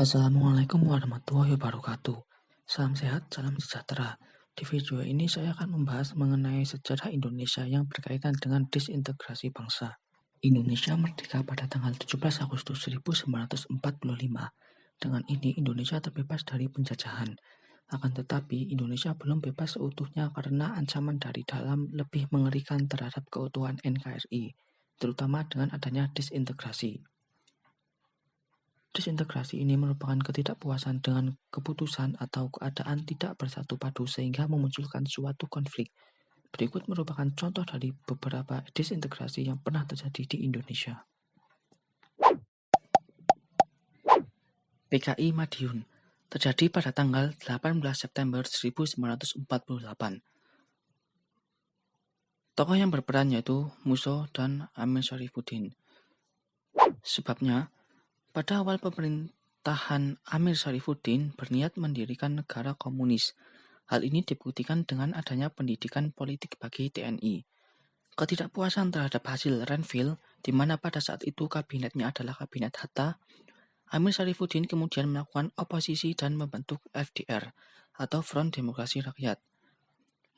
Assalamualaikum warahmatullahi wabarakatuh. Salam sehat, salam sejahtera. Di video ini saya akan membahas mengenai sejarah Indonesia yang berkaitan dengan disintegrasi bangsa. Indonesia merdeka pada tanggal 17 Agustus 1945. Dengan ini Indonesia terbebas dari penjajahan. Akan tetapi Indonesia belum bebas seutuhnya karena ancaman dari dalam lebih mengerikan terhadap keutuhan NKRI, terutama dengan adanya disintegrasi. Disintegrasi ini merupakan ketidakpuasan dengan keputusan atau keadaan tidak bersatu padu sehingga memunculkan suatu konflik. Berikut merupakan contoh dari beberapa disintegrasi yang pernah terjadi di Indonesia. PKI Madiun terjadi pada tanggal 18 September 1948. Tokoh yang berperan yaitu Musso dan Amir Syarifuddin. Sebabnya, pada awal pemerintahan Amir Syarifuddin berniat mendirikan negara komunis. Hal ini dibuktikan dengan adanya pendidikan politik bagi TNI. Ketidakpuasan terhadap hasil Renville, di mana pada saat itu kabinetnya adalah kabinet Hatta, Amir Syarifuddin kemudian melakukan oposisi dan membentuk FDR atau Front Demokrasi Rakyat.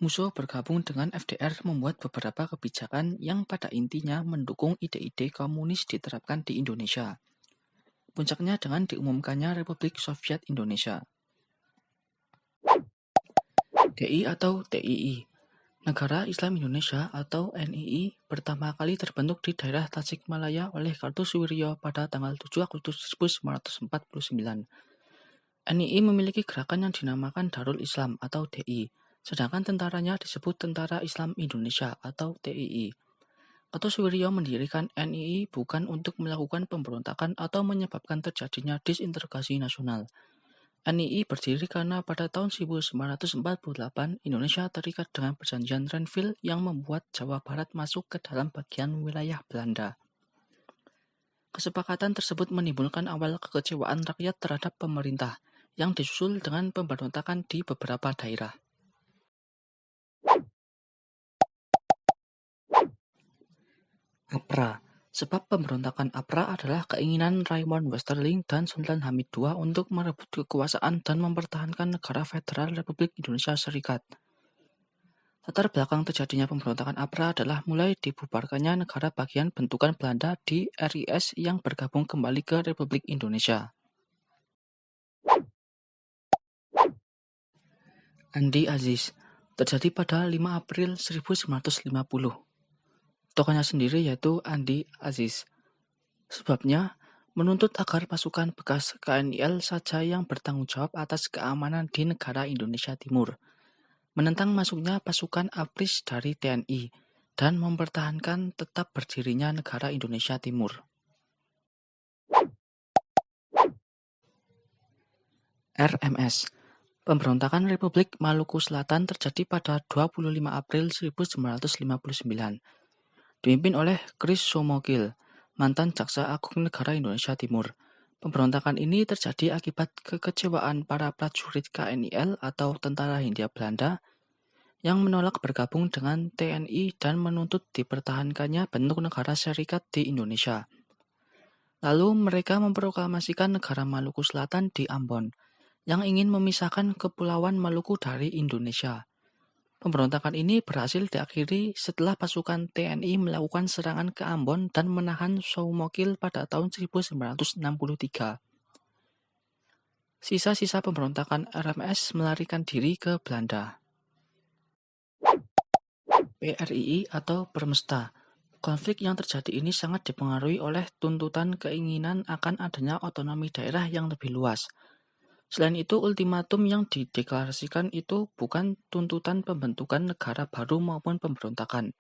Musso bergabung dengan FDR membuat beberapa kebijakan yang pada intinya mendukung ide-ide komunis diterapkan di Indonesia. Puncaknya dengan diumumkannya Republik Soviet Indonesia. DI atau TII, Negara Islam Indonesia atau NII, pertama kali terbentuk di daerah Tasikmalaya oleh Kartosuwiryo pada tanggal 7 Agustus 1949. NII memiliki gerakan yang dinamakan Darul Islam atau DI, sedangkan tentaranya disebut Tentara Islam Indonesia atau TII. Kartosuwiryo mendirikan NII bukan untuk melakukan pemberontakan atau menyebabkan terjadinya disintegrasi nasional. NII berdiri karena pada tahun 1948 Indonesia terikat dengan perjanjian Renville yang membuat Jawa Barat masuk ke dalam bagian wilayah Belanda. Kesepakatan tersebut menimbulkan awal kekecewaan rakyat terhadap pemerintah yang disusul dengan pemberontakan di beberapa daerah. APRA. Sebab pemberontakan APRA adalah keinginan Raymond Westerling dan Sultan Hamid II untuk merebut kekuasaan dan mempertahankan negara federal Republik Indonesia Serikat. Latar belakang terjadinya pemberontakan APRA adalah mulai dibubarkannya negara bagian bentukan Belanda di RIS yang bergabung kembali ke Republik Indonesia. Andi Aziz terjadi pada 5 April 1950. Tokohnya sendiri yaitu Andi Aziz. Sebabnya, menuntut agar pasukan bekas KNIL saja yang bertanggung jawab atas keamanan di negara Indonesia Timur, menentang masuknya pasukan APRIS dari TNI, dan mempertahankan tetap berdirinya negara Indonesia Timur. RMS. Pemberontakan Republik Maluku Selatan terjadi pada 25 April 1959. Dipimpin oleh Chris Somogil, mantan Jaksa Agung Negara Indonesia Timur. Pemberontakan ini terjadi akibat kekecewaan para prajurit KNIL atau Tentara Hindia Belanda yang menolak bergabung dengan TNI dan menuntut dipertahankannya bentuk negara serikat di Indonesia. Lalu mereka memproklamasikan negara Maluku Selatan di Ambon, yang ingin memisahkan Kepulauan Maluku dari Indonesia. Pemberontakan ini berhasil diakhiri setelah pasukan TNI melakukan serangan ke Ambon dan menahan Soumokil pada tahun 1963. Sisa-sisa pemberontakan RMS melarikan diri ke Belanda. PRII atau Permesta. Konflik yang terjadi ini sangat dipengaruhi oleh tuntutan keinginan akan adanya otonomi daerah yang lebih luas. Selain itu, ultimatum yang dideklarasikan itu bukan tuntutan pembentukan negara baru maupun pemberontakan,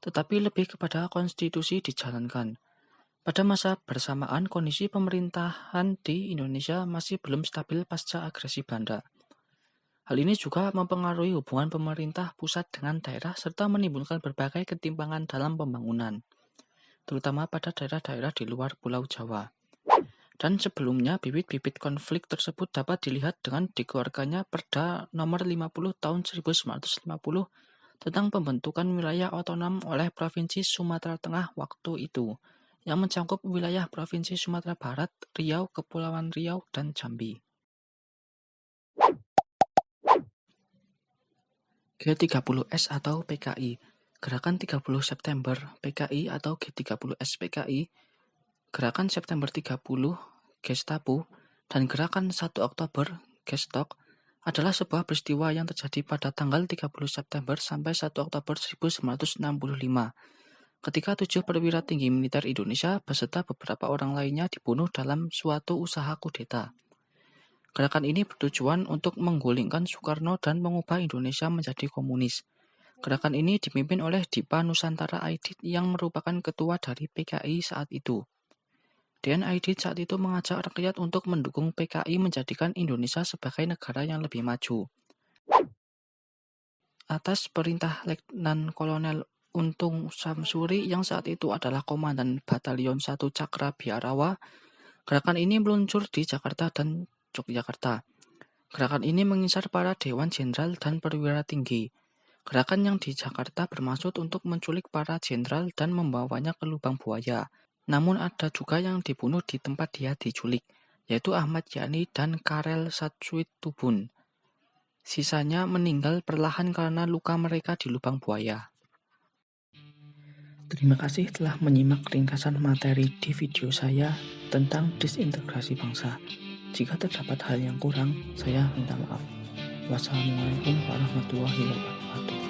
tetapi lebih kepada konstitusi dijalankan. Pada masa bersamaan, kondisi pemerintahan di Indonesia masih belum stabil pasca agresi Belanda. Hal ini juga mempengaruhi hubungan pemerintah pusat dengan daerah serta menimbulkan berbagai ketimpangan dalam pembangunan, terutama pada daerah-daerah di luar Pulau Jawa. Dan sebelumnya, bibit-bibit konflik tersebut dapat dilihat dengan dikeluarkannya Perda Nomor 50 Tahun 1950 tentang pembentukan wilayah otonom oleh Provinsi Sumatera Tengah waktu itu, yang mencakup wilayah Provinsi Sumatera Barat, Riau, Kepulauan Riau, dan Jambi. G30S atau PKI, Gerakan 30 September PKI atau G30S PKI, Gerakan September 30 Gestapo, dan Gerakan 1 Oktober Gestok adalah sebuah peristiwa yang terjadi pada tanggal 30 September sampai 1 Oktober 1965, ketika 7 perwira tinggi militer Indonesia beserta beberapa orang lainnya dibunuh dalam suatu usaha kudeta. Gerakan ini bertujuan untuk menggulingkan Soekarno dan mengubah Indonesia menjadi komunis. Gerakan ini dipimpin oleh Dipa Nusantara Aidit yang merupakan ketua dari PKI saat itu. Dan Aidit saat itu mengajak rakyat untuk mendukung PKI menjadikan Indonesia sebagai negara yang lebih maju. Atas perintah Letnan Kolonel Untung Samsuri yang saat itu adalah Komandan Batalion 1 Cakra Biarawa, gerakan ini meluncur di Jakarta dan Yogyakarta. Gerakan ini mengisar para dewan jenderal dan perwira tinggi. Gerakan yang di Jakarta bermaksud untuk menculik para jenderal dan membawanya ke lubang buaya. Namun ada juga yang dibunuh di tempat dia diculik, yaitu Ahmad Yani dan Karel Satsuitubun. Sisanya meninggal perlahan karena luka mereka di lubang buaya. Terima kasih telah menyimak ringkasan materi di video saya tentang disintegrasi bangsa. Jika terdapat hal yang kurang, saya minta maaf. Wassalamualaikum warahmatullahi wabarakatuh.